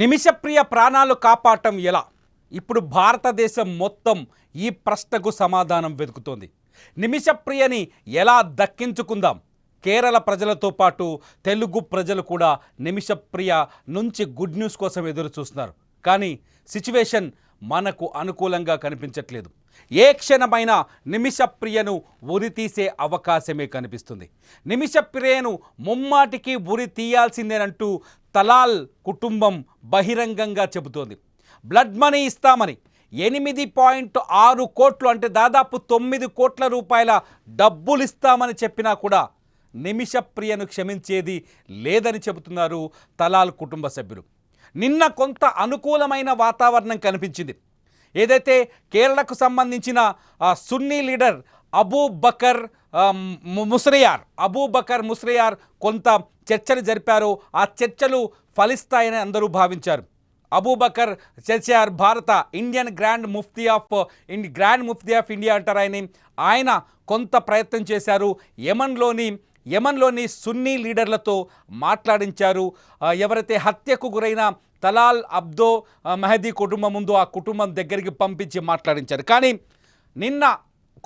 నిమిషప్రియ ప్రాణాలు కాపాడటం ఎలా? ఇప్పుడు భారతదేశం మొత్తం ఈ ప్రశ్నకు సమాధానం వెతుకుతోంది. నిమిషప్రియని ఎలా దక్కించుకుందాం? కేరళ ప్రజలతో పాటు తెలుగు ప్రజలు కూడా నిమిషప్రియ నుంచి గుడ్ న్యూస్ కోసం ఎదురు చూస్తున్నారు. కానీ సిచ్యువేషన్ మనకు అనుకూలంగా కనిపించట్లేదు. ఏ క్షణమైన నిమిషప్రియను ఉరితీసే అవకాశమే కనిపిస్తుంది. నిమిషప్రియను ముమ్మాటికి ఉరి తీయాల్సిందేనంటూ తలాల్ కుటుంబం బహిరంగంగా చెబుతోంది. బ్లడ్ మనీ ఇస్తామని 8.6 కోట్లు అంటే దాదాపు 9 కోట్ల రూపాయల డబ్బులు ఇస్తామని చెప్పినా కూడా నిమిషప్రియను క్షమించేది లేదని చెబుతున్నారు తలాల్ కుటుంబ సభ్యులు. నిన్న కొంత అనుకూలమైన వాతావరణం కనిపించింది. ఏదైతే కేరళకు సంబంధించిన సున్నీ లీడర్ అబూ బకర్ ముస్రియార్ కొంత చర్చలు జరిపారో ఆ చర్చలు ఫలిస్తాయని అందరూ భావించారు. అబూబకర్ చర్చార్ భారత Indian grand Mufti of India అంటారు ఆయన కొంత ప్రయత్నం చేశారు. యమన్లోని సున్నీ లీడర్లతో మాట్లాడించారు. ఎవరైతే హత్యకు గురైన తలాల్ అబ్దో మెహదీ కుటుంబం ముందు ఆ కుటుంబం దగ్గరికి పంపించి మాట్లాడించారు. కానీ నిన్న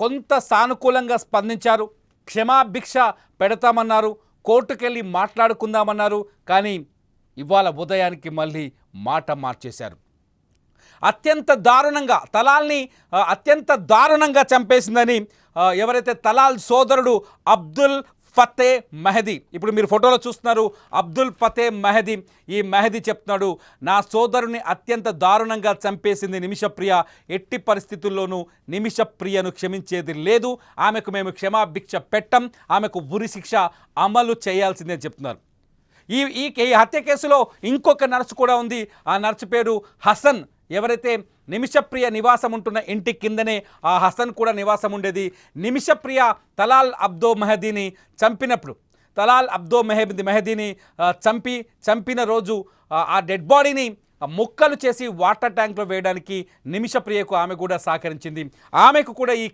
కొంత సానుకూలంగా స్పందించారు. క్షమాభిక్ష పెడతామన్నారు, కోర్టుకెళ్ళి మాట్లాడుకుందామన్నారు. కానీ ఇవాళ ఉదయానికి మళ్ళీ మాట మార్చేశారు. అత్యంత దారుణంగా చంపేసిందని ఎవరైతే తలాల్ సోదరుడు అబ్దుల్ ఫతే మెహదీ, ఇప్పుడు మీరు ఫోటోలో చూస్తున్నారు అబ్దుల్ ఫతే మెహదీ, ఈ మెహదీ చెప్తున్నాడు, నా సోదరుని అత్యంత దారుణంగా చంపేసింది నిమిషప్రియ. ఎట్టి పరిస్థితుల్లోనూ నిమిషప్రియను క్షమించేది లేదు. ఆమెకు మేము క్షమాభిక్ష పెట్టం, ఆమెకు ఉరిశిక్ష అమలు చేయాల్సిందే చెప్తున్నారు. ఈ హత్య కేసులో ఇంకొక నర్సు కూడా ఉంది. ఆ నర్సు పేరు హసన్. ఎవరైతే నిమిషప్రియ నివాసం ఉంటున్న ఇంటి కిందనే ఆ హసన్ కూడా నివాసం ఉండేది. నిమిషప్రియ తలాల్ అబ్దో మెహదీని చంపినప్పుడు మెహదీని చంపిన రోజు ఆ డెడ్ బాడీని ముక్కలు చేసి వాటర్ ట్యాంక్లో వేయడానికి నిమిషప్రియకు ఆమె కూడా సహకరించింది. ఆమెకు కూడా ఈ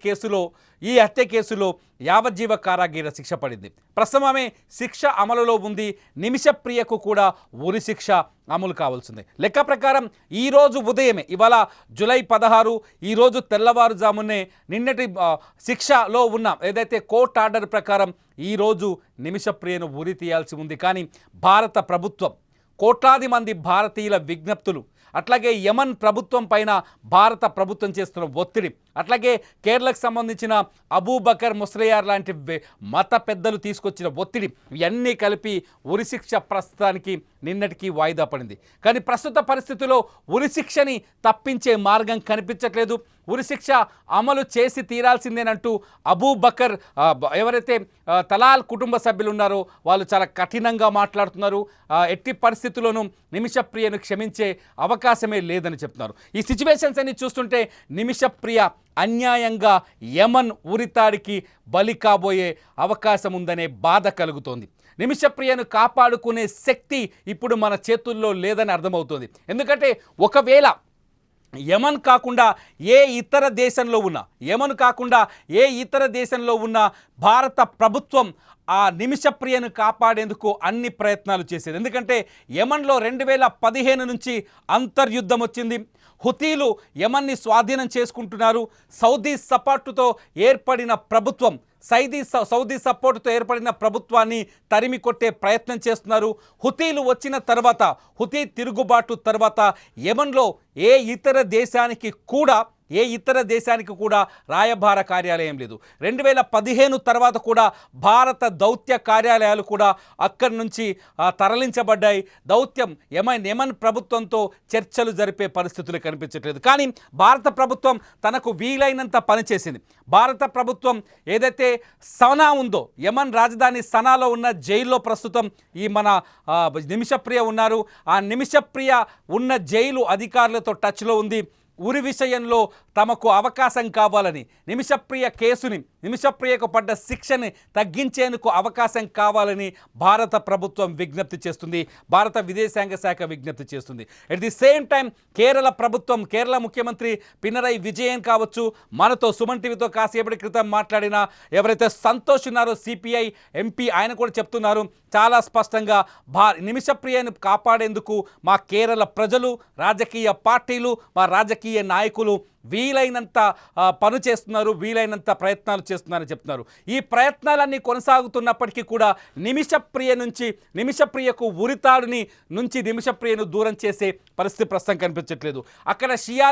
హత్య కేసులో యావజ్జీవ కారాగార శిక్ష పడింది. ప్రస్తుతం ఆమె శిక్ష అమలులో ఉంది. నిమిషప్రియకు కూడా ఉరి శిక్ష అమలు కావాల్సింది. లెక్క ప్రకారం ఈరోజు ఉదయమే, ఇవాళ జూలై 16, ఈరోజు తెల్లవారుజామునే నిన్నటి శిక్షలో ఉన్న ఏదైతే కోర్టు ఆర్డర్ ప్రకారం ఈరోజు నిమిషప్రియను ఉరి తీయాల్సి ఉంది. కానీ భారత ప్రభుత్వం, కోట్లాది మంది భారతీయుల విజ్ఞప్తులు, అట్లాగే యమన్ ప్రభుత్వం పైన భారత ప్రభుత్వం చేస్తున్న ఒత్తిడి, అట్లాగే కేరళకు సంబంధించిన అబూబకర్ ముస్రియార్ లాంటి మత పెద్దలు తీసుకొచ్చిన ఒత్తిడి, ఇవన్నీ కలిపి ఉరిశిక్ష ప్రస్తుతానికి నిన్నటికి వాయిదా పడింది. కానీ ప్రస్తుత పరిస్థితుల్లో ఉరిశిక్షని తప్పించే మార్గం కనిపించట్లేదు. ఉరిశిక్ష అమలు చేసి తీరాల్సిందేనంటూ అబూబకర్ ఎవరైతే తలాల్ కుటుంబ సభ్యులు ఉన్నారో వాళ్ళు చాలా కఠినంగా మాట్లాడుతున్నారు. ఎట్టి పరిస్థితుల్లోనూ నిమిషప్రియను క్షమించే అవకాశమే లేదని చెప్తున్నారు. ఈ సిచ్యువేషన్స్ అన్ని చూస్తుంటే నిమిషప్రియ అన్యాయంగా యమన్ ఉరితాడికి బలి కాబోయే అవకాశం ఉందనే బాధ కలుగుతోంది. నిమిషప్రియను కాపాడుకునే శక్తి ఇప్పుడు మన చేతుల్లో లేదని అర్థమవుతుంది. ఎందుకంటే ఒకవేళ యమన్ కాకుండా ఏ ఇతర దేశంలో ఉన్న భారత ప్రభుత్వం ఆ నిమిషప్రియను కాపాడేందుకు అన్ని ప్రయత్నాలు చేసేది. ఎందుకంటే యమన్లో 2015 నుంచి అంతర్యుద్ధం వచ్చింది. హుతీలు యమన్ని స్వాధీనం చేసుకుంటున్నారు. సౌదీ సపోర్టుతో ఏర్పడిన ప్రభుత్వాన్ని తరిమి కొట్టే ప్రయత్నం చేస్తున్నారు. హుతీలు వచ్చిన తర్వాత, హుతీ తిరుగుబాటు తర్వాత యమన్లో ఏ ఇతర దేశానికి కూడా రాయబార కార్యాలయం లేదు. 2015 తర్వాత కూడా భారత దౌత్య కార్యాలయాలు కూడా అక్కడి నుంచి తరలించబడ్డాయి. దౌత్యం యమన్ ప్రభుత్వంతో చర్చలు జరిపే పరిస్థితులు కనిపించట్లేదు. కానీ భారత ప్రభుత్వం తనకు వీలైనంత పనిచేసింది. భారత ప్రభుత్వం ఏదైతే సనా ఉందో, యమన్ రాజధాని సనాలో ఉన్న జైల్లో ప్రస్తుతం ఈ మన నిమిషప్రియ ఉన్నారు. ఆ నిమిషప్రియ ఉన్న జైలు అధికారులతో టచ్లో ఉంది. ఉరి విషయంలో తమకు అవకాశం కావాలని, నిమిషప్రియ నిమిషప్రియకు పడ్డ శిక్షని తగ్గించేందుకు అవకాశం కావాలని భారత ప్రభుత్వం విజ్ఞప్తి చేస్తుంది, భారత విదేశాంగ శాఖ విజ్ఞప్తి చేస్తుంది. At the same time Kerala ప్రభుత్వం, కేరళ ముఖ్యమంత్రి పినరయి విజయన్ కావచ్చు, మనతో సుమన్ టీవీతో కాసేపటి క్రితం మాట్లాడిన ఎవరైతే సంతోష్ ఉన్నారో సిపిఐ ఎంపీ, ఆయన కూడా చెప్తున్నారు చాలా స్పష్టంగా నిమిషప్రియను కాపాడేందుకు మా కేరళ ప్రజలు, రాజకీయ పార్టీలు, మా రాజకీయ నాయకులు వీలైనంత పని చేస్తున్నారు, వీలైనంత ప్రయత్నాలు చేస్తున్నారని చెప్తున్నారు. ఈ ప్రయత్నాలన్నీ కొనసాగుతున్నప్పటికీ కూడా నిమిషప్రియకు ఉరితాడుని నుంచి నిమిషప్రియను దూరం చేసే పరిస్థితి ప్రస్తుతం కనిపించట్లేదు. అక్కడ షియా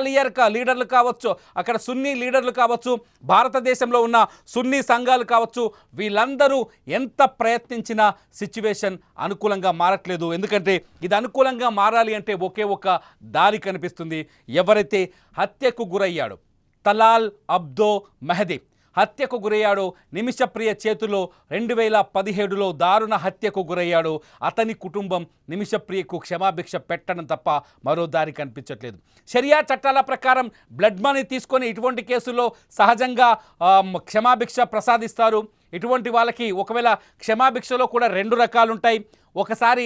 లీడర్లు కావచ్చు, అక్కడ సున్నీ లీడర్లు కావచ్చు, భారతదేశంలో ఉన్న సున్నీ సంఘాలు కావచ్చు, వీళ్ళందరూ ఎంత ప్రయత్నించినా సిచ్యువేషన్ అనుకూలంగా మారట్లేదు. ఎందుకంటే ఇది అనుకూలంగా మారాలి అంటే ఒకే ఒక దారి కనిపిస్తుంది. ఎవరైతే హత్యకు గురయ్యాడు తలాల్ అబ్దో మెహదీ, హత్యకు గురయ్యాడు, నిమిషప్రియ చేతిలో 2017లో దారుణ హత్యకు గురయ్యాడు. అతని కుటుంబం నిమిషప్రియకు క్షమాభిక్ష పెట్టడం తప్ప మరో దారి కనిపించట్లేదు. షరియా చట్టాల ప్రకారం బ్లడ్ మనీ తీసుకొని ఇటువంటి కేసుల్లో సహజంగా క్షమాభిక్ష ప్రసాదిస్తారు. ఇటువంటి వాళ్ళకి ఒకవేళ క్షమాభిక్షలో కూడా 2 రకాలు ఉంటాయి. ఒకసారి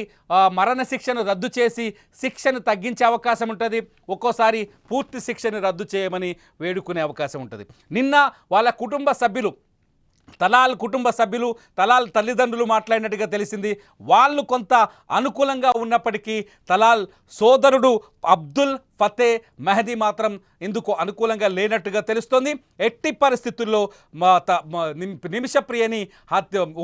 మరణశిక్షను రద్దు చేసి శిక్షను తగ్గించే అవకాశం ఉంటుంది, ఒక్కోసారి పూర్తి శిక్షను రద్దు చేయమని వేడుకునే అవకాశం ఉంటుంది. నిన్న వాళ్ళ కుటుంబ సభ్యులు, తలాల్ తల్లిదండ్రులు మాట్లాడినట్టుగా తెలిసింది. వాళ్ళు కొంత అనుకూలంగా ఉన్నప్పటికీ తలాల్ సోదరుడు అబ్దుల్ ఫతే మెహదీ మాత్రం ఇందుకు అనుకూలంగా లేనట్టుగా తెలుస్తోంది. ఎట్టి పరిస్థితుల్లో నిమిషప్రియని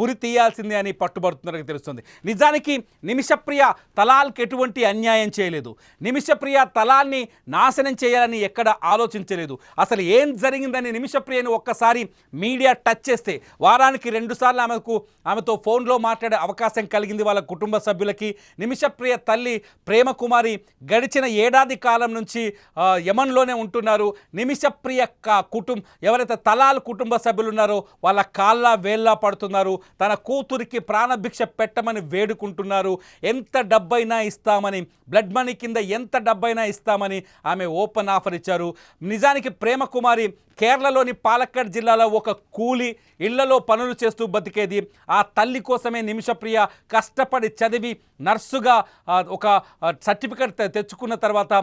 ఉరి తీయాల్సిందే అని పట్టుబడుతున్నట్టుగా తెలుస్తుంది. నిజానికి నిమిషప్రియ తలాల్కి ఎటువంటి అన్యాయం చేయలేదు. నిమిషప్రియ తలాల్ని నాశనం చేయాలని ఎక్కడ ఆలోచించలేదు. అసలు ఏం జరిగిందని నిమిషప్రియని ఒక్కసారి మీడియా టచ్ చేస్తే వారానికి 2 సార్లు ఆమెతో ఫోన్లో మాట్లాడే అవకాశం కలిగింది వాళ్ళ కుటుంబ సభ్యులకి. నిమిషప్రియ తల్లి ప్రేమకుమారి గడిచిన ఏడాది కాలం నుంచి యమన్లోనే ఉంటున్నారు. నిమిషప్రియ ఎవరైతే తలాల్ కుటుంబ సభ్యులు ఉన్నారో వాళ్ళ కాళ్ళ వేళ్ళ పడుతున్నారు. తన కూతురికి ప్రాణభిక్ష పెట్టమని వేడుకుంటున్నారు. ఎంత డబ్బైనా ఇస్తామని, బ్లడ్ మనీ కింద ఎంత డబ్బైనా ఇస్తామని ఆమె ఓపెన్ ఆఫర్ ఇచ్చారు. నిజానికి ప్రేమకుమారి కేరళలోని పాలక్కడ్ జిల్లాలో ఒక కూలి ఇళ్లలో పనులు చేస్తూ బతికేది. ఆ తల్లి కోసమే నిమిషప్రియ కష్టపడి చదివి నర్సుగా ఒక సర్టిఫికెట్ తెచ్చుకున్న తర్వాత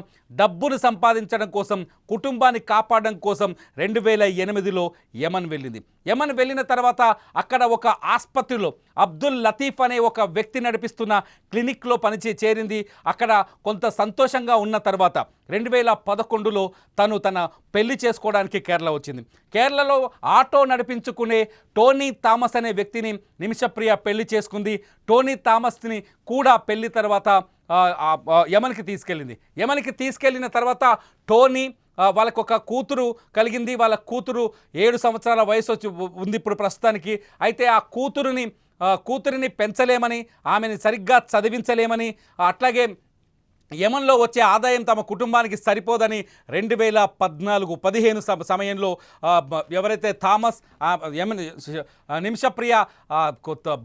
డబ్బును సంపాదించడం కోసం, కుటుంబాన్ని కాపాడడం కోసం 2008లో యమన్ వెళ్ళింది. యమన్ వెళ్ళిన తర్వాత అక్కడ ఒక ఆసుపత్రిలో అబ్దుల్ లతీఫ్ అనే ఒక వ్యక్తి నడిపిస్తున్న క్లినిక్లో చేరింది. అక్కడ కొంత సంతోషంగా ఉన్న తర్వాత 2011లో తన పెళ్లి చేసుకోవడానికి కేరళ వచ్చింది. కేరళలో ఆటో నడిపించుకునే టోనీ థామస్ అనే వ్యక్తిని నిమిషప్రియ పెళ్లి చేసుకుంది. టోనీ థామస్ని కూడా పెళ్లి తర్వాత యమన్కి తీసుకెళ్ళింది. యమన్కి తీసుకెళ్ళిన తర్వాత టోనీ వాళ్ళకు ఒక కూతురు కలిగింది. వాళ్ళ కూతురు 7 సంవత్సరాల వయసు ఉంది ఇప్పుడు ప్రస్తుతానికి. అయితే ఆ కూతురిని పెంచలేమని, ఆమెని సరిగ్గా చదివించలేమని, అట్లాగే యమన్లో వచ్చే ఆదాయం తమ కుటుంబానికి సరిపోదని 2014-15 సమయంలో ఎవరైతే థామస్ నిమిషప్రియ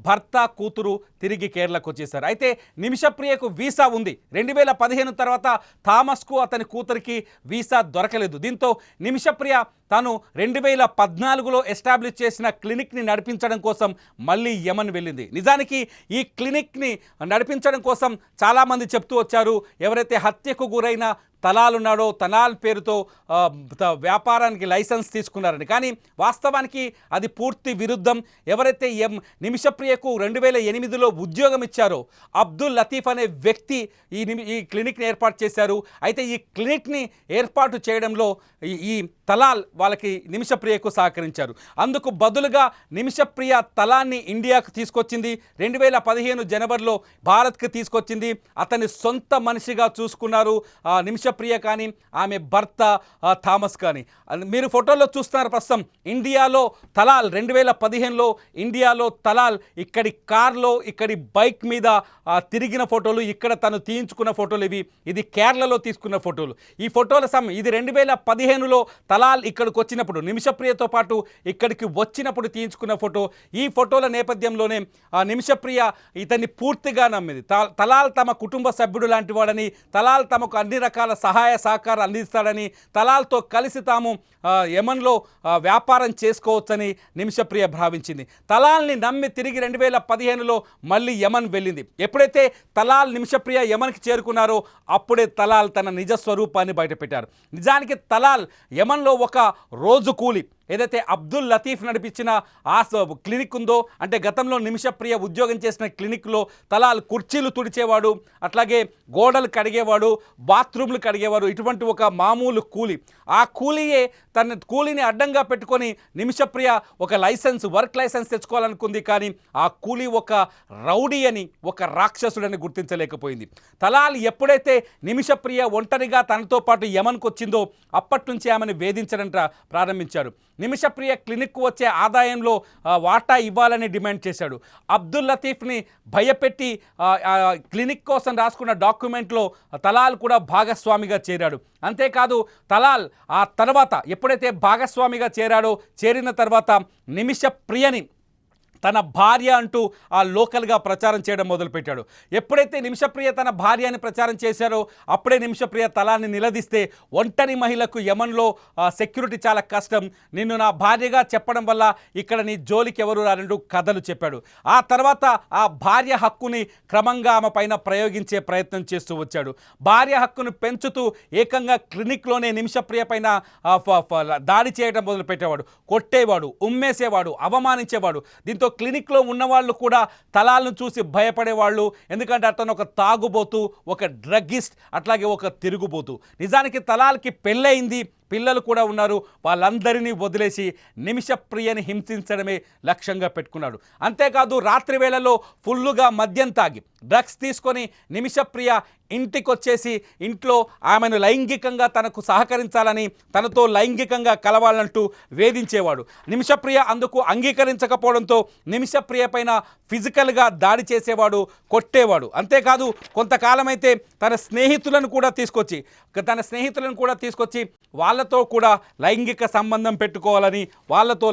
భర్త కూతురు తిరిగి కేరళకు వచ్చేసారు. అయితే నిమిషప్రియకు వీసా ఉంది. 2015 తర్వాత థామస్కు అతని కూతురికి వీసా దొరకలేదు. దీంతో నిమిషప్రియ తాను 2014లో ఎస్టాబ్లిష్ చేసిన క్లినిక్ని నడిపించడం కోసం మళ్ళీ యమన్ వెళ్ళింది. నిజానికి ఈ క్లినిక్ని నడిపించడం కోసం చాలామంది చెప్తూ వచ్చారు, ఎవరైతే హత్యకు గురైన తలాల్ ఉన్నాడో తలాల్ పేరుతో వ్యాపారానికి లైసెన్స్ తీసుకున్నారని. కానీ వాస్తవానికి అది పూర్తి విరుద్ధం. ఎవరైతే నిమిషప్రియకు 2008లో ఉద్యోగం ఇచ్చారో అబ్దుల్ లతీఫ్ అనే వ్యక్తి ఈ క్లినిక్ని ఏర్పాటు చేశారు. అయితే ఈ క్లినిక్ని ఏర్పాటు చేయడంలో ఈ తలాల్ వాళ్ళకి నిమిషప్రియకు సహకరించారు. అందుకు బదులుగా నిమిషప్రియ తలాన్ని ఇండియాకు తీసుకొచ్చింది. 2015 జనవరిలో భారత్కి తీసుకొచ్చింది. అతని సొంత మనిషిగా చూసుకున్నారు నిమిషప్రియ కానీ ఆమె భర్త థామస్ కానీ. మీరు ఫోటోలో చూస్తున్నారు ప్రస్తుతం ఇండియాలో తలాల్ 2015లో ఇండియాలో తలాల్ ఇక్కడి కార్లో ఇక్కడి బైక్ మీద తిరిగిన ఫోటోలు, ఇక్కడ తను తీయించుకున్న ఫోటోలు ఇది కేరళలో తీసుకున్న ఫోటోలు. ఈ ఫోటోల ఇది 2015లో తలాల్ ఇక్కడికి వచ్చినప్పుడు నిమిషప్రియతో పాటు ఇక్కడికి వచ్చినప్పుడు తీయించుకున్న ఫోటో. ఈ ఫోటోల నేపథ్యంలోనే నిమిషప్రియ ఇతన్ని పూర్తిగా నమ్మింది. తలాల్ తమ కుటుంబ సభ్యుడు లాంటి వాడని, తలాల్ తమకు అన్ని రకాల సహాయ సహకారం అందిస్తాడని, తలాల్తో కలిసి తాము యమన్లో వ్యాపారం చేసుకోవచ్చని నిమిషప్రియ భావించింది. తలాల్ని నమ్మి తిరిగి 2015లో మళ్ళీ యమన్ వెళ్ళింది. ఎప్పుడైతే తలాల్ నిమిషప్రియ యమన్కి చేరుకున్నారో అప్పుడే తలాల్ తన నిజ స్వరూపాన్ని బయటపెట్టారు. నిజానికి తలాల్ యమన్లో ఒక రోజు కూలి, ఏదైతే అబ్దుల్ లతీఫ్ నడిపించిన ఆ క్లినిక్ ఉందో, అంటే గతంలో నిమిషప్రియ ఉద్యోగం చేసిన క్లినిక్లో తలాల్ కుర్చీలు తుడిచేవాడు, అట్లాగే గోడలు కడిగేవాడు, బాత్రూమ్లు కడిగేవాడు. ఇటువంటి ఒక మామూలు కూలి. ఆ కూలీయే తన కూలీని అడ్డంగా పెట్టుకొని నిమిషప్రియ ఒక వర్క్ లైసెన్స్ తెచ్చుకోవాలనుకుంది. కానీ ఆ కూలీ ఒక రౌడీ అని, ఒక రాక్షసుడని గుర్తించలేకపోయింది. తలాల్ ఎప్పుడైతే నిమిషప్రియ ఒంటరిగా తనతో పాటు యమన్కు వచ్చిందో అప్పటి నుంచి ఆమెను వేధించడం ప్రారంభించాడు. నిమిషప్రియ క్లినిక్కు వచ్చే ఆదాయంలో వాటా ఇవ్వాలని డిమాండ్ చేశాడు. అబ్దుల్ లతీఫ్ని భయపెట్టి క్లినిక్ కోసం రాసుకున్న డాక్యుమెంట్లో తలాల్ కూడా భాగస్వామిగా చేరాడు. అంతేకాదు తలాల్ ఆ తర్వాత ఎప్పుడైతే భాగస్వామిగా చేరిన తర్వాత నిమిషప్రియని తన భార్య అంటూ ఆ లోకల్గా ప్రచారం చేయడం మొదలుపెట్టాడు. ఎప్పుడైతే నిమిషప్రియ తన భార్య అని ప్రచారం చేశారో అప్పుడే నిమిషప్రియ తలాల్ని నిలదీస్తే, ఒంటరి మహిళకు యమన్లో సెక్యూరిటీ చాలా కష్టం, నిన్ను నా భార్యగా చెప్పడం వల్ల ఇక్కడ నీ జోలికి ఎవరు రారంటూ కథలు చెప్పాడు. ఆ తర్వాత ఆ భార్య హక్కుని క్రమంగా ఆమె పైన ప్రయోగించే ప్రయత్నం చేస్తూ వచ్చాడు. భార్య హక్కును పెంచుతూ ఏకంగా క్లినిక్లోనే నిమిషప్రియ పైన దాడి చేయడం మొదలుపెట్టేవాడు. కొట్టేవాడు, ఉమ్మేసేవాడు, అవమానించేవాడు. దీంతో క్లినిక్లో ఉన్నవాళ్ళు కూడా తలాల్ను చూసి భయపడేవాళ్ళు. ఎందుకంటే అతను ఒక తాగుబోతు, ఒక డ్రగ్గిస్ట్, అట్లాగే ఒక తిరుగుబోతు. నిజానికి తలాల్కి పెళ్ళయింది, పిల్లలు కూడా ఉన్నారు. వాళ్ళందరినీ వదిలేసి నిమిషప్రియని హింసించడమే లక్ష్యంగా పెట్టుకున్నాడు. అంతేకాదు రాత్రి వేళల్లో ఫుల్లుగా మద్యం తాగి డ్రగ్స్ తీసుకొని నిమిషప్రియ ఇంటికి వచ్చేసి ఇంట్లో ఆమెను లైంగికంగా తనకు సహకరించాలని, తనతో లైంగికంగా కలవాలంటూ వేధించేవాడు. నిమిషప్రియ అందుకు అంగీకరించకపోవడంతో నిమిషప్రియ పైన ఫిజికల్గా దాడి చేసేవాడు, కొట్టేవాడు. అంతేకాదు కొంతకాలం అయితే తన స్నేహితులను కూడా తీసుకొచ్చి వాళ్ళతో కూడా లైంగిక సంబంధం పెట్టుకోవాలని, వాళ్ళతో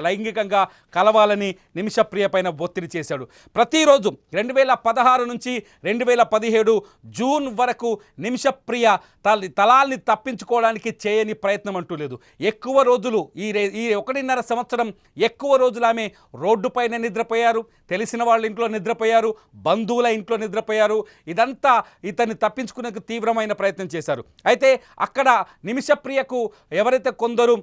లైంగికంగా కలవాలని నిమిషప్రియ పైన ఒత్తిడి చేశాడు. ప్రతిరోజు 2016 నుంచి 2017 జూన్ వరకు నిమిషప్రియ తలాల్ని తప్పించుకోవడానికి చేయని ప్రయత్నం అంటూ లేదు. ఎక్కువ రోజులు ఈ 1.5 సంవత్సరం ఎక్కువ రోజులు ఆమె రోడ్డుపైన నిద్రపోయారు, తెలిసిన వాళ్ళ ఇంట్లో నిద్రపోయారు, బంధువుల ఇంట్లో నిద్రపోయారు. ఇదంతా ఇతన్ని తప్పించుకునే తీవ్రమైన ప్రయత్నం చేశారు. అయితే అక్కడ నిమిషప్రియకు ఎవరైతే కొందరు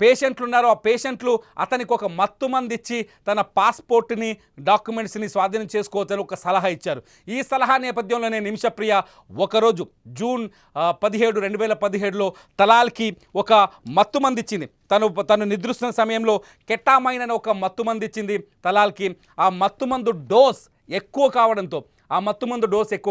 పేషెంట్లు ఉన్నారో ఆ పేషెంట్లు అతనికి ఒక మత్తు మంది ఇచ్చి తన పాస్పోర్ట్ని, డాక్యుమెంట్స్ని స్వాధీనం చేసుకోవచ్చని ఒక సలహా ఇచ్చారు. ఈ సలహా నేపథ్యంలోనే నిమిషప్రియ ఒకరోజు జూన్ 17, 2017లో తలాల్కి ఒక మత్తు మంది ఇచ్చింది. తను నిద్రిస్తున్న సమయంలో కెటామైన్ అనే ఒక మత్తు మంది ఇచ్చింది తలాల్కి. ఆ మత్తుమందు డోస్ ఎక్కువ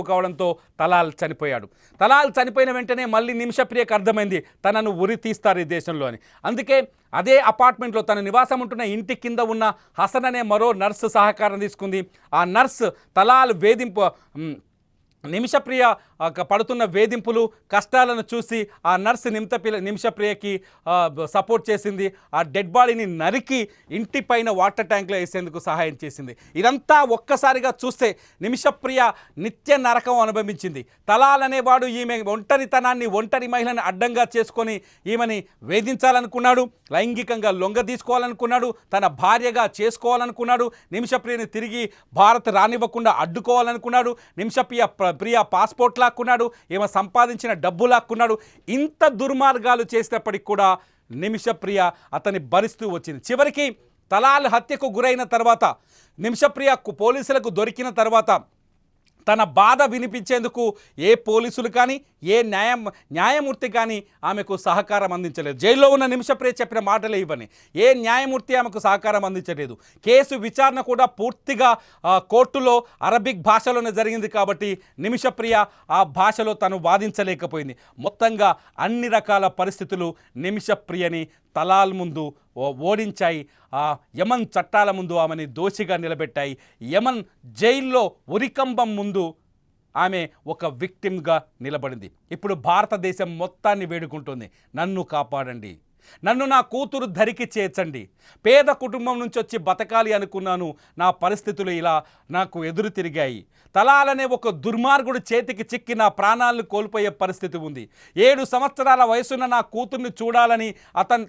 కావడంతో తలాల్ చనిపోయాడు. తలాల్ చనిపోయిన వెంటనే మళ్ళీ నిమిషప్రియకు అర్థమైంది తనను ఉరి తీస్తారు ఈ దేశంలో అని. అందుకే అదే అపార్ట్మెంట్లో తన నివాసం ఉంటున్న ఇంటి కింద ఉన్న హసన్ అనే మరో నర్సు సహకారం తీసుకుంది. ఆ నర్సు తలాల్ నిమిషప్రియ పడుతున్న వేధింపులు, కష్టాలను చూసి ఆ నర్సు నిమిషప్రియకి సపోర్ట్ చేసింది. ఆ డెడ్ బాడీని నరికి ఇంటి పైన వాటర్ ట్యాంక్లో వేసేందుకు సహాయం చేసింది. ఇదంతా ఒక్కసారిగా చూస్తే నిమిషప్రియ నిత్య నరకం అనుభవించింది. తలాల్ అనేవాడు ఈమె ఒంటరి మహిళని అడ్డంగా చేసుకొని ఈమెని వేధించాలనుకున్నాడు, లైంగికంగా లొంగ తీసుకోవాలనుకున్నాడు, తన భార్యగా చేసుకోవాలనుకున్నాడు, నిమిషప్రియని తిరిగి భారత్ రానివ్వకుండా అడ్డుకోవాలనుకున్నాడు, నిమిషప్రియ పాస్పోర్ట్ లాక్కున్నాడు, ఈమె సంపాదించిన డబ్బు లాక్కున్నాడు. ఇంత దుర్మార్గాలు చేసినప్పటికి కూడా నిమిషప్రియ అతన్ని భరిస్తూ వచ్చింది. చివరికి తలాల్ హత్యకు గురైన తర్వాత, నిమిషప్రియ పోలీసులకు దొరికిన తర్వాత తన బాధ వినిపించేందుకు ఏ పోలీసులు కానీ ఏ న్యాయమూర్తి కానీ ఆమెకు సహకారం అందించలేదు. జైల్లో ఉన్న నిమిషప్రియ చెప్పిన మాటలే ఇవన్నీ. ఏ న్యాయమూర్తి ఆమెకు సహకారం అందించలేదు. కేసు విచారణ కూడా పూర్తిగా కోర్టులో అరబిక్ భాషలోనే జరిగింది కాబట్టి నిమిషప్రియ ఆ భాషలో తను వాదించలేకపోయింది. మొత్తంగా అన్ని రకాల పరిస్థితులు నిమిషప్రియని తలాల్ ముందు ఓడించాయి. ఆ యమన్ చట్టాల ముందు ఆమెని దోషిగా నిలబెట్టాయి. యమన్ జైల్లో ఉరికంబం ముందు ఆమె ఒక విక్టిమ్గా నిలబడింది. ఇప్పుడు భారతదేశం మొత్తాన్ని వేడుకుంటుంది, నన్ను కాపాడండి, నన్ను నా కూతురు ధరికి చేర్చండి. పేద కుటుంబం నుంచి వచ్చి బతకాలి అనుకున్నాను. నా పరిస్థితులు ఇలా నాకు ఎదురు తిరిగాయి. తలాలనే ఒక దుర్మార్గుడు చేతికి చిక్కి నా ప్రాణాలను కోల్పోయే పరిస్థితి ఉంది. 7 సంవత్సరాల వయసున్న నా కూతుర్ని చూడాలని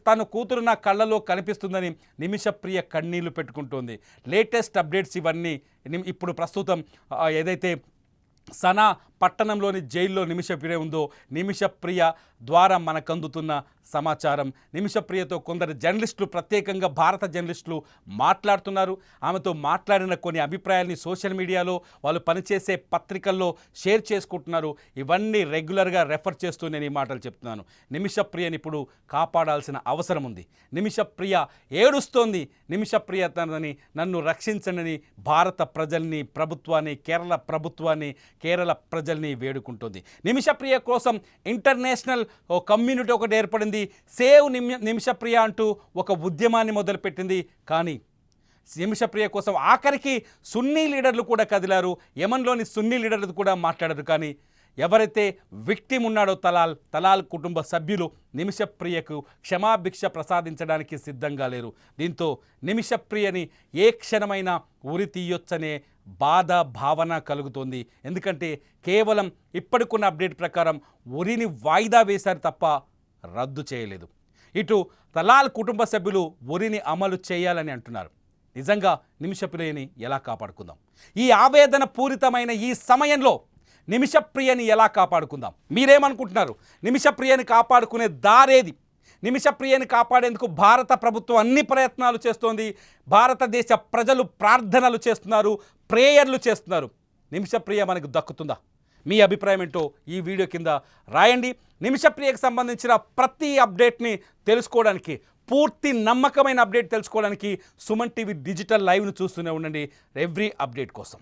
తన కూతురు నా కళ్ళలో కనిపిస్తుందని నిమిషప్రియ కన్నీళ్లు పెట్టుకుంటోంది. లేటెస్ట్ అప్డేట్స్ ఇవన్నీ. ఇప్పుడు ప్రస్తుతం ఏదైతే సనా పట్టణంలోని జైల్లో నిమిషప్రియ ఉందో, నిమిషప్రియ ద్వారా మనకు అందుతున్న సమాచారం. నిమిషప్రియతో కొందరు జర్నలిస్టులు, ప్రత్యేకంగా భారత జర్నలిస్టులు మాట్లాడుతున్నారు. ఆమెతో మాట్లాడిన కొన్ని అభిప్రాయాల్ని సోషల్ మీడియాలో, వాళ్ళు పనిచేసే పత్రికల్లో షేర్ చేసుకుంటున్నారు. ఇవన్నీ రెగ్యులర్గా రెఫర్ చేస్తూ నేను ఈ మాటలు చెప్తున్నాను. నిమిషప్రియని ఇప్పుడు కాపాడాల్సిన అవసరం ఉంది. నిమిషప్రియ ఏడుస్తోంది. నిమిషప్రియ తనని నన్ను రక్షించండి భారత ప్రజల్ని, ప్రభుత్వాన్ని, కేరళ ప్రజల్ని వేడుకుంటుంది. నిమిషప్రియ కోసం ఇంటర్నేషనల్ కమ్యూనిటీ ఒకటి ఏర్పడింది. సేవ్ నిమిషప్రియ అంటూ ఒక ఉద్యమాన్ని మొదలుపెట్టింది. కానీ నిమిషప్రియ కోసం ఆఖరికి సున్నీ లీడర్లు కూడా కదిలారు. యమన్లోని సున్నీ లీడర్లు కూడా మాట్లాడారు. కానీ ఎవరైతే విక్టిమ్ ఉన్నాడో తలాల్ కుటుంబ సభ్యులు నిమిషప్రియకు క్షమాభిక్ష ప్రసాదించడానికి సిద్ధంగా లేరు. దీంతో నిమిషప్రియని ఏ క్షణమైనా ఉరి తీయొచ్చనే బాధ భావన కలుగుతోంది. ఎందుకంటే కేవలం ఇప్పటికున్న అప్డేట్ ప్రకారం ఉరిని వాయిదా వేశారు తప్ప రద్దు చేయలేదు. ఇటు తలాల్ కుటుంబ సభ్యులు ఉరిని అమలు చేయాలని అంటున్నారు. నిజంగా నిమిషప్రియని ఎలా కాపాడుకుందాం? ఈ ఆవేదన పూరితమైన ఈ సమయంలో నిమిషప్రియని ఎలా కాపాడుకుందాం? మీరేమనుకుంటున్నారు? నిమిషప్రియని కాపాడుకునే దారేది? నిమిషప్రియని కాపాడేందుకు భారత ప్రభుత్వం అన్ని ప్రయత్నాలు చేస్తోంది. భారతదేశ ప్రజలు ప్రార్థనలు చేస్తున్నారు, ప్రేయర్లు చేస్తున్నారు. నిమిషప్రియ మనకు దక్కుతుందా? మీ అభిప్రాయం ఏంటో ఈ వీడియో కింద రాయండి. నిమిషప్రియకు సంబంధించిన ప్రతి అప్డేట్ని తెలుసుకోవడానికి, పూర్తి నమ్మకమైన అప్డేట్ తెలుసుకోవడానికి సుమన్ టీవీ డిజిటల్ లైవ్ను చూస్తూనే ఉండండి ఎవ్రీ అప్డేట్ కోసం.